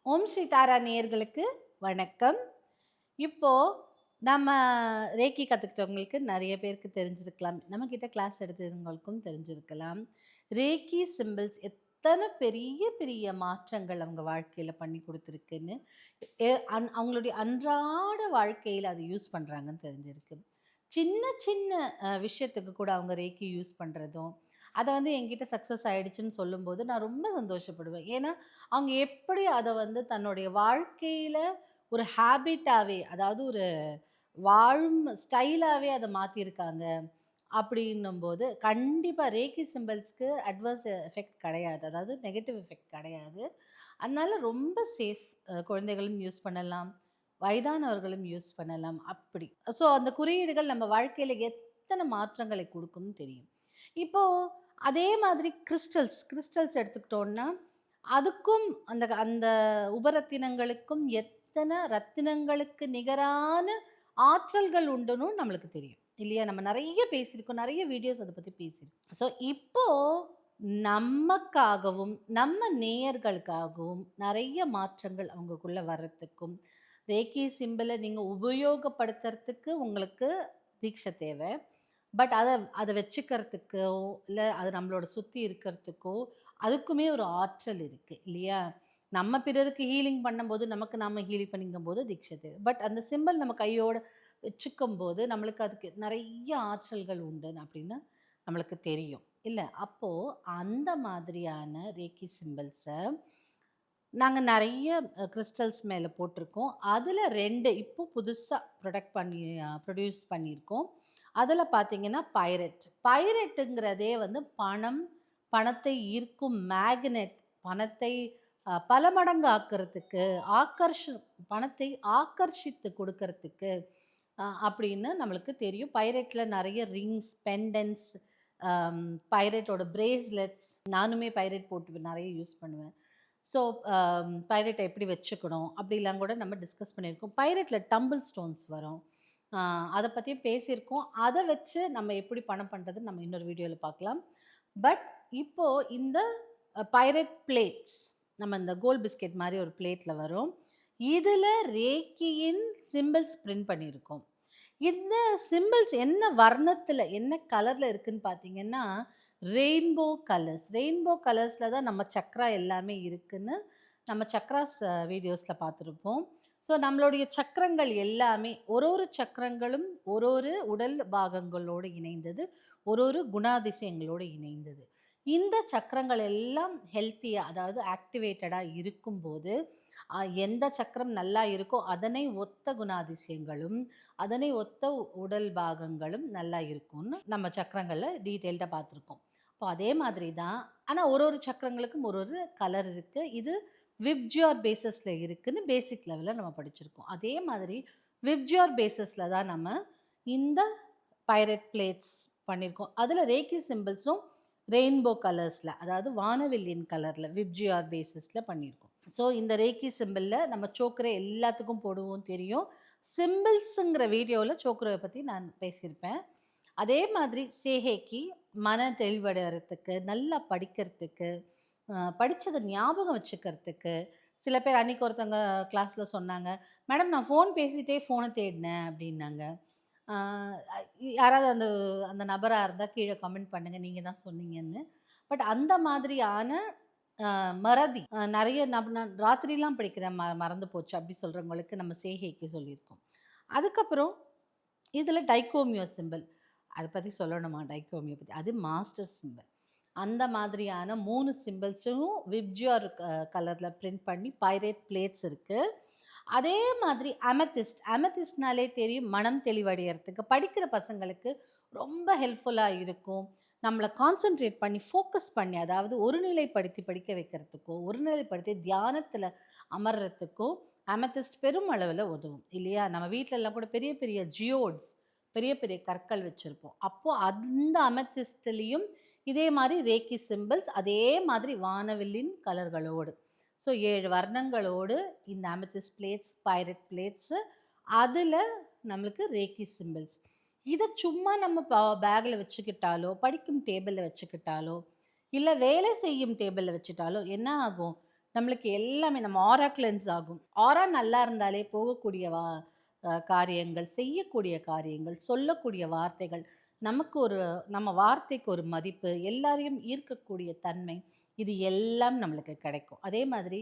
ஓம் ஸ்ரீ தாரா நேயர்களுக்கு வணக்கம். இப்போ நம்ம ரேக்கி கத்துக்கிட்டவங்களுக்கு நெறைய பேருக்கு தெரிஞ்சிருக்கலாம். நம்மகிட்ட கிளாஸ் எடுத்தவங்களுக்கும் தெரிஞ்சிருக்கலாம். ரேக்கி சிம்பிள்ஸ் எத்தன பெரிய பெரிய மாற்றங்கள் அவங்க வாழ்க்கையில பண்ணி குடுத்துருக்குன்னு, அவங்களுடைய அன்றாட வாழ்க்கையில அத யூஸ் பண்றாங்கன்னு தெரிஞ்சிருக்கு. சின்ன சின்ன விஷயத்துக்கு கூட அவங்க ரேக்கி யூஸ் பண்றதும், அத என்கிட்ட சக்சஸ் ஆயிடுச்சுன்னு சொல்லும்போது நான் ரொம்ப சந்தோஷப்படுவேன். ஏன்னா, அவங்க எப்படி அத தன்னுடைய வாழ்க்கையில ஒரு ஹேபிட்டாவே, அதாவது ஒரு வாழும் ஸ்டைலாவே அத மாத்தியிருக்காங்க. அப்படின்னும்போது, கண்டிப்பா ரேக்கி சிம்பல்ஸ்க்கு அட்வர்ஸ் எஃபெக்ட் கிடையாது. அதாவது நெகட்டிவ் எஃபெக்ட் கிடையாது. அதனால ரொம்ப சேஃப். குழந்தைகளும் யூஸ் பண்ணலாம். வயதானவர்களும் யூஸ் பண்ணலாம். அப்படி. ஸோ அந்த குறியீடுகள் நம்ம வாழ்க்கையில எத்தன மாற்றங்களை குடுக்கும்னு தெரியும். இப்போ அதே மாதிரி கிறிஸ்டல்ஸ் எடுத்துக்கிட்டோம்னா, அதுக்கும் அந்த அந்த உபரத்தினங்களுக்கும் எத்தன ரத்தினங்களுக்கு நிகரான ஆற்றல்கள் உண்டுன்னு நம்மளுக்கு தெரியும். இல்லையா? நம்ம நெறைய பேசியிருக்கோம். நெறைய வீடியோஸ் அத பத்தி பேசியிருக்கோம். ஸோ இப்போ நமக்காகவும், நம்ம நேயர்களுக்காகவும் நெறைய மாற்றங்கள் அவங்கக்குள்ள வர்றதுக்கும், ரேக்கி சிம்பல நீங்க உபயோகப்படுத்துறதுக்கு உங்களுக்கு தீட்சை தேவ. பட் அத அத வச்சுக்கிறதுக்கோ, இல்ல அது நம்மளோட சுத்தி இருக்கிறதுக்கோ, அதுக்குமே ஒரு ஆற்றல் இருக்கு. இல்லையா? நம்ம பிறருக்கு ஹீலிங் பண்ணும்போது, நமக்கு நாம ஹீல் பண்ணிக்கும்போது தீட்சை தேவை. பட் அந்த சிம்பல் நம்ம கையோட வச்சுக்கும்போது, நம்மளுக்கு அதுக்கு நெறைய ஆற்றல்கள் உண்டுன்னு அப்படின்னு நம்மளுக்கு தெரியும். இல்ல? அப்போ அந்த மாதிரியான ரேக்கி சிம்பல்ஸ நாங்க நெறைய கிறிஸ்டல்ஸ் மேல போட்டிருக்கோம். அதுல 2 இப்போ புதுசா ப்ரொடியூஸ் பண்ணியிருக்கோம். அதுல பார்த்தீங்கன்னா பைரட்டுங்கிறதே பணம், பணத்தை ஈர்க்கும் மேக்னெட், பணத்தை பல மடங்கு ஆக்குறதுக்கு, பணத்தை ஆக்கர்ஷித்து குடுக்கறதுக்கு அப்படின்னு நம்மளுக்கு தெரியும். பைரட்ல நெறைய ரிங்ஸ், பெண்டன்ட்ஸ், அம் பைரட்டோட பிரேஸ்லெட்ஸ், நானுமே பைரட் போட்டு நெறைய யூஸ் பண்ணுவேன். ஸோ பைரட்ட எப்படி வச்சுக்கணும் அப்படிலாம் கூட நம்ம டிஸ்கஸ் பண்ணியிருக்கோம். பைரட்ல டம்பிள் ஸ்டோன்ஸ் வரும். அத பத்தியும் பேசியிருக்கோம். அத வச்சு நம்ம எப்படி பணம் பண்றதுன்னு நம்ம இன்னொரு வீடியோல பார்க்கலாம். பட் இப்போ இந்த பைரட் பிளேட்ஸ், நம்ம இந்த கோல்ட் பிஸ்கெட் மாரி ஒரு பிளேட்ல வரும். இதுல ரேக்கியின் சிம்பிள்ஸ் பிரிண்ட் பண்ணியிருக்கோம். இந்த சிம்பிள்ஸ் என்ன வர்ணத்துல, என்ன கலர்ல இருக்குன்னு பார்த்தீங்கன்னா, ரெயின்போ கலர்ஸ்ல தான் நம்ம சக்ரா எல்லாமே இருக்குன்னு, நம்ம சக்ராஸ் வீடியோஸ்ல பார்த்துருப்போம். ஸோ நம்மளுடைய சக்கரங்கள் எல்லாமே ஒரு சக்கரங்களும் ஒரு உடல் பாகங்களோடு இணைந்தது. ஒரு குணாதிசயங்களோடு இணைந்தது. இந்த சக்கரங்கள் எல்லாம் ஹெல்த்தியா, அதாவது ஆக்டிவேட்டடா இருக்கும்போது, எந்த சக்கரம் நல்லா இருக்கோ அதனை ஒத்த குணாதிசயங்களும், அதனை ஒத்த உடல் பாகங்களும் நல்லா இருக்கும்னு நம்ம சக்கரங்கள்ல டீட்டெயில்டா பார்த்துருக்கோம். இப்போ அதே மாதிரி தான். ஆனா ஒரு சக்கரங்களுக்கும் ஒரு கலர் இருக்கு. இது விப்ஜியோர் பேசிஸ்ல இருக்குன்னு பேசிக் லெவல்ல நம்ம படிச்சிருக்கோம். அதே மாதிரி விப்ஜியோர் பேசிஸ்ல தான் நம்ம இந்த பைரட் பிளேட்ஸ் பண்ணியிருக்கோம். அதுல ரேக்கி சிம்பிள்ஸும் ரெயின்போ கலர்ஸ்ல, அதாவது வானவில்லின் கலர்ல விப்ஜியோர் பேசிஸ்ல பண்ணியிருக்கோம். ஸோ இந்த ரேக்கி சிம்பிள்ல நம்ம சோக்கர எல்லாத்துக்கும் போடுவோம் தெரியும். சிம்பிள்ஸுங்கிற வீடியோவில் சோக்கரை பற்றி நான் பேசியிருப்பேன். அதே மாதிரி சேஹேக்கி மன தெளிவடைறதுக்கு, நல்லா படிக்கிறதுக்கு, படித்ததை ஞாபகம் வச்சுக்கிறதுக்கு, சில பேர் அன்னைக்கு ஒருத்தவங்க கிளாஸில் சொன்னாங்க, மேடம் நான் ஃபோன் பேசிகிட்டே ஃபோனை தேடினேன் அப்படின்னாங்க. யாராவது அந்த அந்த நபராக இருந்தால் கீழே கமெண்ட் பண்ணுங்கள், நீங்கள் தான் சொன்னீங்கன்னு. பட் அந்த மாதிரியான மறதி நெறைய நான் ராத்திரிலாம் படிக்கிறேன், மறந்து போச்சு அப்படி சொல்கிறவங்களுக்கு நம்ம சேஹைக்கு சொல்லியிருக்கோம். அதுக்கப்புறம் இதில் டைக்கோமியோ சிம்பிள், அதை பற்றி சொல்லணுமா? டைக்கோமியோ பற்றி, அது மாஸ்டர் சிம்பிள். அந்த மாதிரியான 3 சிம்பிள்ஸும் விப்ஜியோர் கலரில் பிரிண்ட் பண்ணி பைரேட் பிளேட்ஸ் இருக்குது. அதே மாதிரி அமெத்திஸ்ட்னாலே தெரியும், மனம் தெளிவடையறதுக்கு, படிக்கிற பசங்களுக்கு ரொம்ப ஹெல்ப்ஃபுல்லாக இருக்கும். நம்மளை கான்சென்ட்ரேட் பண்ணி, ஃபோக்கஸ் பண்ணி, அதாவது ஒருநிலைப்படுத்தி படிக்க வைக்கிறதுக்கோ, ஒருநிலைப்படுத்தி தியானத்தில் அமர்றதுக்கோ அமெத்திஸ்ட் பெரும் அளவில் உதவும். இல்லையா? நம்ம வீட்டிலலாம் கூட பெரிய பெரிய ஜியோட்ஸ், பெரிய பெரிய கற்கள் வச்சுருப்போம். அப்போது அந்த அமெத்திஸ்ட்லேயும் இதே மாதிரி ரேக்கி சிம்பிள்ஸ், அதே மாதிரி வானவில்லின் கலர்களோடு, ஸோ 7 வர்ணங்களோடு இந்த அமெத்திஸ்ட் பிளேட்ஸ், பைரட் பிளேட்ஸு, அதில் நம்மளுக்கு ரேக்கி சிம்பிள்ஸ். இதை சும்மா நம்ம பேக்கில் வச்சுக்கிட்டாலோ, படிக்கும் டேபிளில் வச்சுக்கிட்டாலோ, இல்லை வேலை செய்யும் டேபிளில் வச்சுட்டாலோ என்ன ஆகும்? நம்மளுக்கு எல்லாமே நம்ம ஆரா கிளென்ஸ் ஆகும். ஆரா நல்லா இருந்தாலே போகக்கூடிய காரியங்கள், செய்யக்கூடிய காரியங்கள், சொல்லக்கூடிய வார்த்தைகள், நமக்கு ஒரு நம்ம வார்த்தைக்கு ஒரு மதிப்பு, எல்லாரையும் ஈர்க்கக்கூடிய தன்மை, இது எல்லாம் நம்மளுக்கு கிடைக்கும். அதே மாதிரி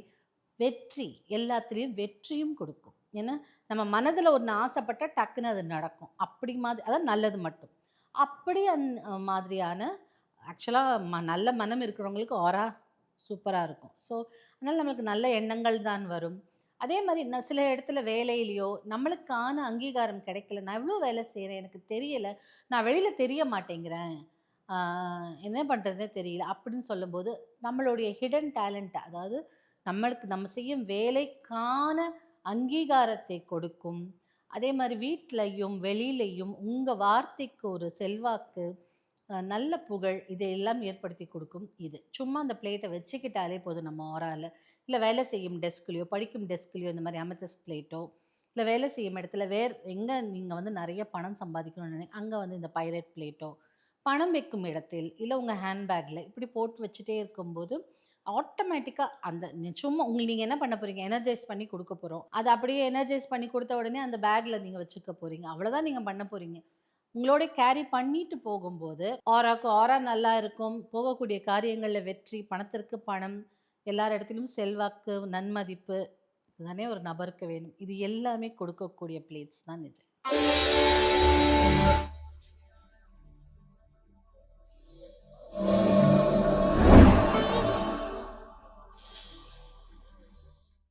வெற்றி, எல்லாத்துலேயும் வெற்றியும் கொடுக்கும். ஏன்னா நம்ம மனதில் ஒன்று ஆசைப்பட்டா டக்குன்னு அது நடக்கும். அப்படி மாதிரி அதான் நல்லது மட்டும். அப்படி மாதிரியான ஆக்சுவலாக நல்ல மனம் இருக்கிறவங்களுக்கு ஆரா சூப்பராக இருக்கும். ஸோ அதனால் நம்மளுக்கு நல்ல எண்ணங்கள் தான் வரும். அதே மாதிரி நான் சில இடத்துல வேலையிலையோ நம்மளுக்கான அங்கீகாரம் கிடைக்கல, நான் எவ்வளோ வேலை செய்கிறேன் எனக்கு தெரியல, நான் வெளியில் தெரிய மாட்டேங்கிறேன், என்ன பண்ணுறதுனே தெரியல அப்படின்னு சொல்லும்போது நம்மளுடைய ஹிடன் டேலண்ட், அதாவது நம்மளுக்கு நம்ம செய்யும் வேலைக்கான அங்கீகாரத்தை கொடுக்கும். அதே மாதிரி வீட்லயும் வெளியிலயும் உங்கள் வார்த்தைக்கு ஒரு செல்வாக்கு, நல்ல புகழ் இதையெல்லாம் ஏற்படுத்தி கொடுக்கும் இது. சும்மா அந்த பிளேட்டை வச்சுக்கிட்டாலே போதும் நம்ம ஆறால. இல்லை வேலை செய்யும் டெஸ்க்லேயோ படிக்கும் டெஸ்க்லேயோ இந்த மாதிரி அமெத்தஸ் பிளேட்டோ, இல்லை வேலை செய்யும் இடத்துல எங்கே நீங்கள் வந்து நிறைய பணம் சம்பாதிக்கணும்னு அங்கே வந்து இந்த பைரட் பிளேட்டோ, பணம் வைக்கும் இடத்தில் இல்லை உங்கள் ஹேண்ட்பேக்கில் இப்படி போட்டு வச்சுட்டே இருக்கும்போது ஆட்டோமேட்டிக்காக அந்த சும்மா நீங்கள் என்ன பண்ண போகிறீங்க, எனர்ஜைஸ் பண்ணி கொடுக்க போகிறோம். அதை அப்படியே எனர்ஜைஸ் பண்ணி கொடுத்த உடனே அந்த பேக்கில் நீங்கள் வச்சுக்க போகிறீங்க, அவ்வளோதான் நீங்கள் பண்ண போகிறீங்க. உங்களோட கேரி பண்ணிட்டு போகும்போது ஆராக்கு ஆரா நல்லா இருக்கும். போகக்கூடிய காரியங்களில் வெற்றி, பணத்திற்கு பணம், எல்லார் இடத்திலும் செல்வாக்கு, நன்மதிப்பு, இதுதானே ஒரு நபருக்கு வேணும். இது எல்லாமே கொடுக்கக்கூடிய பிளேட்ஸ் தான் இது.